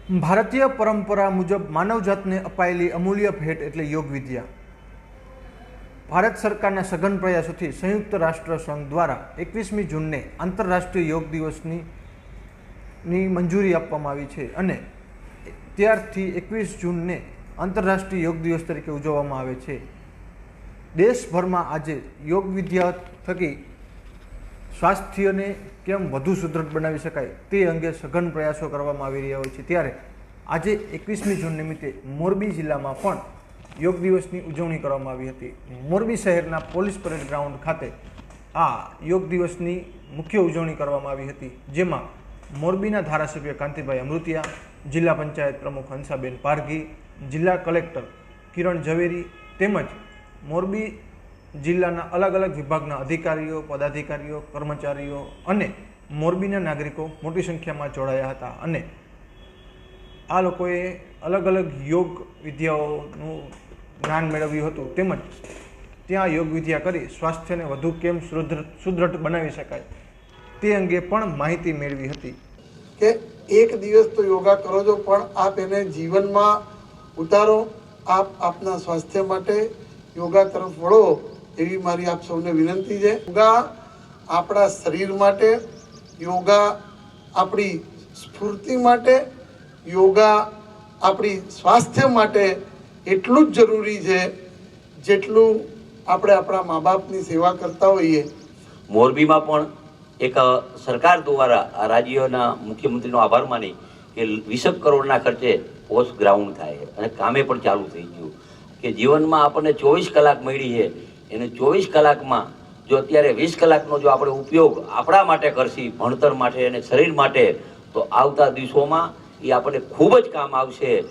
ભારતીય પરંપરા મુજબ માનવજાતને અપાયેલી અમૂલ્ય ભેટ એટલે યોગ વિદ્યા. ભારત સરકારના સઘન પ્રયાસોથી સંયુક્ત રાષ્ટ્ર સંઘ દ્વારા 21મી જૂનને આંતરરાષ્ટ્રીય યોગ દિવસની મંજૂરી આપવામાં આવી છે અને ત્યારથી 21 જૂનને આંતરરાષ્ટ્રીય યોગ દિવસ તરીકે ઉજવવામાં આવે છે. દેશભરમાં આજે યોગ વિદ્યા થકી સ્વાસ્થ્યને કેમ વધુ સુદૃઢ બનાવી શકાય તે અંગે સઘન પ્રયાસો કરવામાં આવી રહ્યા હોય છે. ત્યારે આજે 21મી જૂન નિમિત્તે મોરબી જિલ્લામાં પણ યોગ દિવસની ઉજવણી કરવામાં આવી હતી. મોરબી શહેરના પોલીસ પરેડ ગ્રાઉન્ડ ખાતે આ યોગ દિવસની મુખ્ય ઉજવણી કરવામાં આવી હતી, જેમાં મોરબીના ધારાસભ્ય કાંતિભાઈ અમૃતિયા, જિલ્લા પંચાયત પ્રમુખ હંસાબેન પારઘી, જિલ્લા કલેક્ટર કિરણ ઝવેરી તેમજ મોરબી જિલ્લાના અલગ અલગ વિભાગના અધિકારીઓ, પદાધિકારીઓ, કર્મચારીઓ અને મોરબીના નાગરિકો મોટી સંખ્યામાં જોડાયા હતા અને આ લોકોએ અલગ અલગ યોગ વિદ્યાઓનું જ્ઞાન મેળવ્યું હતું તેમજ ત્યાં યોગ વિદ્યા કરી સ્વાસ્થ્યને વધુ કેમ સુદૃઢ બનાવી શકાય તે અંગે પણ માહિતી મેળવી હતી. કે એક દિવસ તો યોગા કરો છો, પણ આપ એને જીવનમાં ઉતારો. આપ આપના સ્વાસ્થ્ય માટે યોગા તરફ વળો એવી મારી આપ સૌને વિનંતી છે. યોગા આપણા શરીર માટે, યોગા આપણી સ્ફૂર્તિ માટે, યોગા આપણી સ્વાસ્થ્ય માટે એટલું જ જરૂરી છે જેટલું આપણે આપણા મા બાપની સેવા કરતા હોઈએ. મોરબીમાં પણ એક સરકાર દ્વારા રાજ્યના મુખ્યમંત્રીનો આભાર માની કે 20 કરોડના ખર્ચે પોસ્ટ ગ્રાઉન્ડ થાય અને કામે પણ ચાલુ થઈ ગયું. કે જીવનમાં આપણને 24 કલાક મળી છે, એને 24 કલાકમાં જો અત્યારે 20 કલાકનો જો આપણે ઉપયોગ આપણા માટે કરશી, ભણતર માટે અને શરીર માટે, તો આવતા દિવસોમાં એ આપણને ખૂબ જ કામ આવશે.